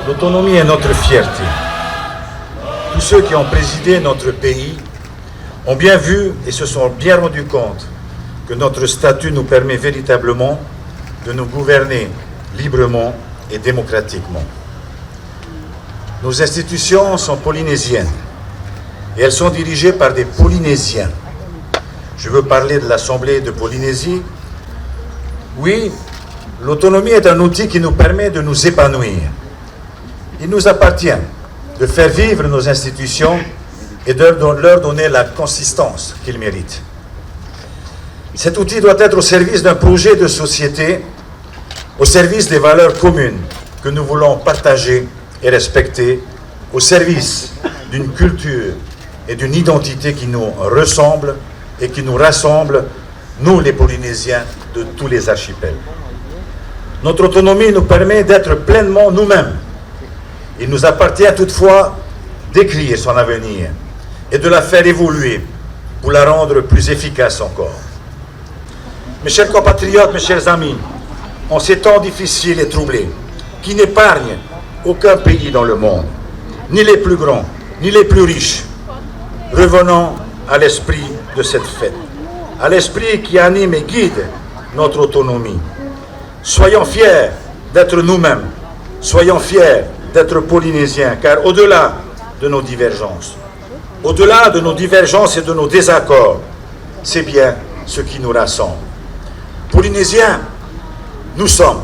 L'autonomie est notre fierté. Tous ceux qui ont présidé notre pays ont bien vu et se sont bien rendus compte que notre statut nous permet véritablement de nous gouverner librement et démocratiquement. Nos institutions sont polynésiennes et elles sont dirigées par des Polynésiens. Je veux parler de l'Assemblée de Polynésie. Oui, l'autonomie est un outil qui nous permet de nous épanouir. Il nous appartient de faire vivre nos institutions et de leur donner la consistance qu'ils méritent. Cet outil doit être au service d'un projet de société, au service des valeurs communes que nous voulons partager et respecter, au service d'une culture et d'une identité qui nous ressemble et qui nous rassemble, nous les Polynésiens de tous les archipels. Notre autonomie nous permet d'être pleinement nous-mêmes. Il nous appartient toutefois d'écrire son avenir et de la faire évoluer pour la rendre plus efficace encore. Mes chers compatriotes, mes chers amis, en ces temps difficiles et troublés, qui n'épargnent aucun pays dans le monde, ni les plus grands, ni les plus riches, revenons à l'esprit de cette fête, à l'esprit qui anime et guide notre autonomie. Soyons fiers d'être nous-mêmes, soyons fiers d'être polynésiens, car au-delà de nos divergences et de nos désaccords, c'est bien ce qui nous rassemble. Polynésiens, nous sommes,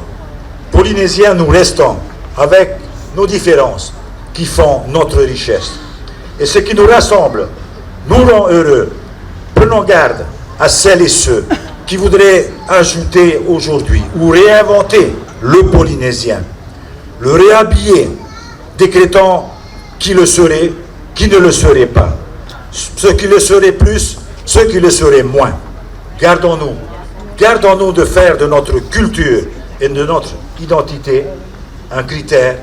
Polynésiens, nous restons, avec nos différences qui font notre richesse. Et ce qui nous rassemble nous rend heureux. Prenons garde à celles et ceux qui voudraient ajouter aujourd'hui ou réinventer le polynésien, le réhabiller, décrétant qui le serait, qui ne le serait pas, ceux qui le seraient plus, ceux qui le seraient moins. Gardons-nous de faire de notre culture et de notre identité un critère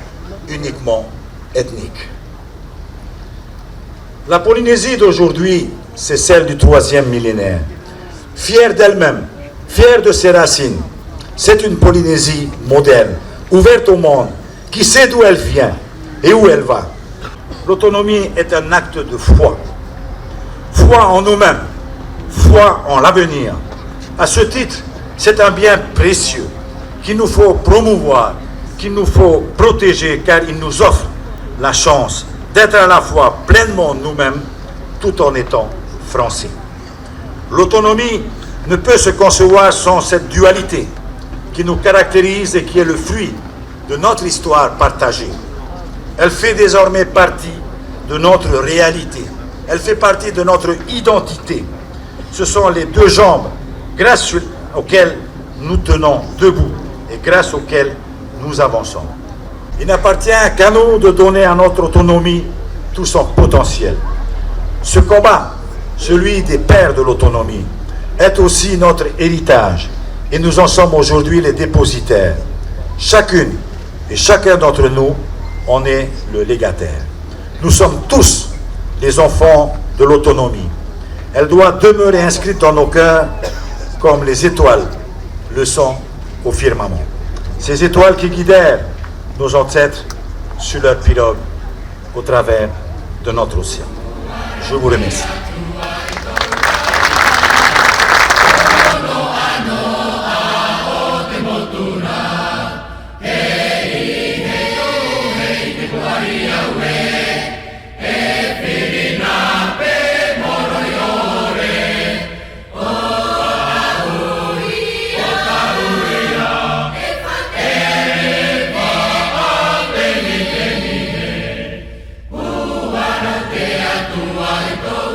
uniquement ethnique. La Polynésie d'aujourd'hui, c'est celle du 3e millénaire. Fière d'elle-même, fière de ses racines, c'est une Polynésie moderne, ouverte au monde, qui sait d'où elle vient et où elle va. L'autonomie est un acte de foi. Foi en nous-mêmes, foi en l'avenir. À ce titre, c'est un bien précieux qu'il nous faut promouvoir, qu'il nous faut protéger, car il nous offre la chance d'être à la fois pleinement nous-mêmes, tout en étant français. L'autonomie ne peut se concevoir sans cette dualité qui nous caractérise et qui est le fruit de notre histoire partagée. Elle fait désormais partie de notre réalité. Elle fait partie de notre identité. Ce sont les deux jambes grâce auxquelles nous tenons debout et grâce auxquelles nous avançons. Il n'appartient qu'à nous de donner à notre autonomie tout son potentiel. Ce combat, celui des pères de l'autonomie, est aussi notre héritage et nous en sommes aujourd'hui les dépositaires. Chacune et chacun d'entre nous en est le légataire. Nous sommes tous les enfants de l'autonomie. Elle doit demeurer inscrite dans nos cœurs comme les étoiles le sont au firmament. Ces étoiles qui guidèrent nos ancêtres sur leur pirogue au travers de notre océan. Je vous remercie. Tua